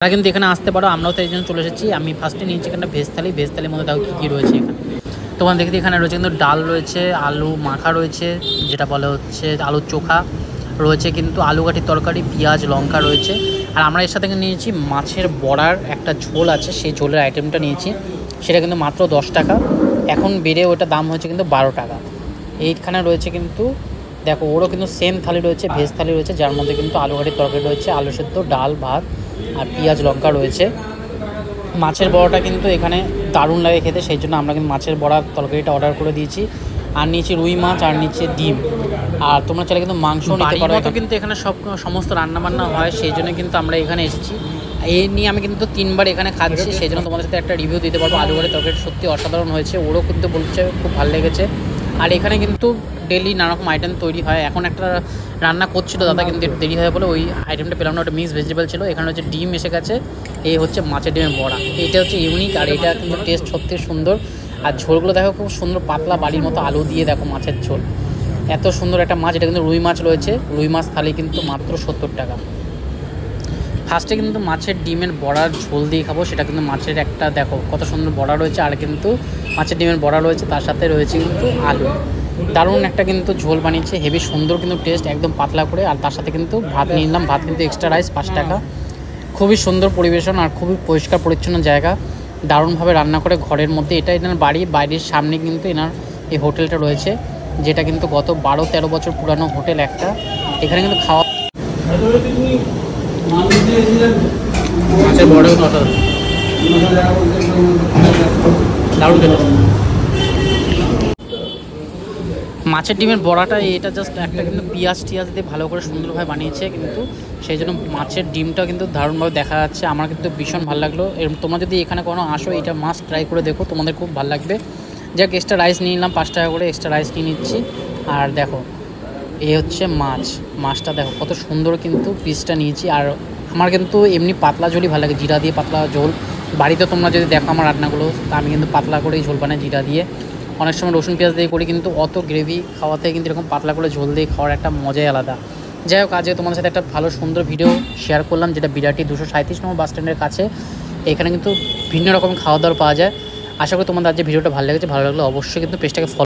তারা কিন্তু এখানে আসতে পারো, আমরাও তো এই জন্য চলে এসেছি। আমি ফার্স্টে নিয়েছি এখানে ভেজ থালির মধ্যে দেখো কী রয়েছে এখানে। তোমার দেখতে এখানে রয়েছে কিন্তু ডাল রয়েছে, আলু মাখা রয়েছে, যেটা বলে হচ্ছে আলুর চোখা রয়েছে, কিন্তু আলু কাঠির তরকারি, পেঁয়াজ লঙ্কা রয়েছে। আর আমরা এর সাথে নিয়েছি মাছের বড়ার একটা ঝোল আছে, সেই ঝোলের আইটেমটা নিয়েছি, সেটা কিন্তু মাত্র 10 টাকা। এখন বেড়ে ওটা দাম হয়েছে কিন্তু 12 টাকা। এইখানে রয়েছে কিন্তু দেখো ওরও কিন্তু সেম থালি রয়েছে, ভেজ থালি রয়েছে, যার মধ্যে কিন্তু আলু কাঠির তরকারি রয়েছে, আলু সেদ্ধ, ডাল ভাত আর পেঁয়াজ লঙ্কা রয়েছে। মাছের বড়াটা কিন্তু এখানে দারুণ লাগে খেতে, সেই জন্য আমরা কিন্তু মাছের বড়ার তরকারিটা অর্ডার করে দিয়েছি। আর নিয়েছি রুই মাছ, আর নিচে ডিম। আর তোমরা চাইলে কিন্তু মাংস নিতে পারো, কিন্তু এখানে সমস্ত রান্নাবান্না হয়, সেই জন্য কিন্তু আমরা এখানে এসেছি। এই নিয়ে আমি কিন্তু 3বার এখানে খাচ্ছি, সেই জন্য তোমাদের সাথে একটা রিভিউ দিতে পারবো। আলু কাঠির তরকারি সত্যি অসাধারণ হয়েছে, ওরও কিন্তু বলছে খুব ভালো লেগেছে। আর এখানে কিন্তু ডেলি নানারকম আইটেম তৈরি হয়। এখন একটা রান্না করছিল দাদা, কিন্তু একটু দেরি হয় বলে ওই আইটেমটা পেলাম না, ওটা মিক্স ভেজিটেবল ছিল। এখানে হচ্ছে ডিম এসে গেছে, এই হচ্ছে মাছের ডিমের বড়া, এটা হচ্ছে ইউনিক। আর এটা কিন্তু টেস্ট সত্যি সুন্দর। আর ঝোলগুলো দেখো খুব সুন্দর পাতলা বাড়ির মতো আলু দিয়ে, দেখো মাছের ঝোল এত সুন্দর একটা মাছ। এটা কিন্তু রুই মাছ রয়েছে, রুই মাছ থালি কিন্তু মাত্র 70 টাকা। ফার্স্টে কিন্তু মাছের ডিমের বড়ার ঝোল দিয়ে খাবো, সেটা কিন্তু মাছের একটা দেখো কত সুন্দর বড়া রয়েছে, আর কিন্তু মাছের ডিমের বড়া রয়েছে, তার সাথে রয়েছে কিন্তু আলু। দারুণ একটা কিন্তু ঝোল বানিয়েছে, হেভি সুন্দর কিন্তু টেস্ট, একদম পাতলা করে। আর তার সাথে কিন্তু ভাত নিয়ে নিলাম, ভাত কিন্তু এক্সট্রা রাইস 5 টাকা। খুবই সুন্দর পরিবেশন আর খুবই পরিষ্কার পরিচ্ছন্ন জায়গা, দারুণভাবে রান্না করে ঘরের মধ্যে। এটা এনার বাইরের সামনে কিন্তু এনার এই হোটেলটা রয়েছে, যেটা কিন্তু গত 12-13 বছর পুরানো হোটেল একটা। এখানে কিন্তু খাওয়া মাছের বড়ও দারুণ খেতে। মাছের ডিমের বড়াটা এটা জাস্ট একটা কিন্তু পেঁয়াজ দিয়ে ভালো করে সুন্দরভাবে বানিয়েছে, কিন্তু সেই জন্য মাছের ডিমটা কিন্তু দারুণভাবে দেখা যাচ্ছে। আমার কিন্তু ভীষণ ভালো লাগলো। তোমরা যদি এখানে কোনো আসো, এটা মাস্ট ট্রাই করে দেখো, তোমাদের খুব ভালো লাগবে। যাক, এক্সট্রা রাইস নিয়ে নিলাম 5 টাকা করে, এক্সট্রা রাইস নিয়ে নিচ্ছি। আর দেখো এই হচ্ছে মাছটা দেখো কত সুন্দর কিন্তু পিসটা নিয়েছি। আর আমার কিন্তু এমনি পাতলা ঝোলই ভালো লাগে, জিরা দিয়ে পাতলা ঝোল। বাড়িতে তোমরা যদি দেখো আমার রান্নাগুলো, আমি কিন্তু পাতলা করেই ঝোল বানাই জিরা দিয়ে, অনেক সময় রসুন পেঁয়াজ দিয়ে করি, কিন্তু অত গ্রেভি খাওয়াতে কিন্তু এরকম পাতলা করে ঝোল দিয়ে খাওয়ার একটা মজাই আলাদা। যাই হোক, আজকে তোমাদের সাথে একটা ভালো সুন্দর ভিডিও শেয়ার করলাম, যেটা বিরাটি 237 নম্বর বাস স্ট্যান্ডের কাছে। এখানে কিন্তু ভিন্ন রকম খাওয়া দাওয়া পাওয়া যায়। আশা করি তোমাদের আজকে ভিডিওটা ভালো লেগেছে। ভালো লাগলে অবশ্যই কিন্তু পেজটাকে ফলো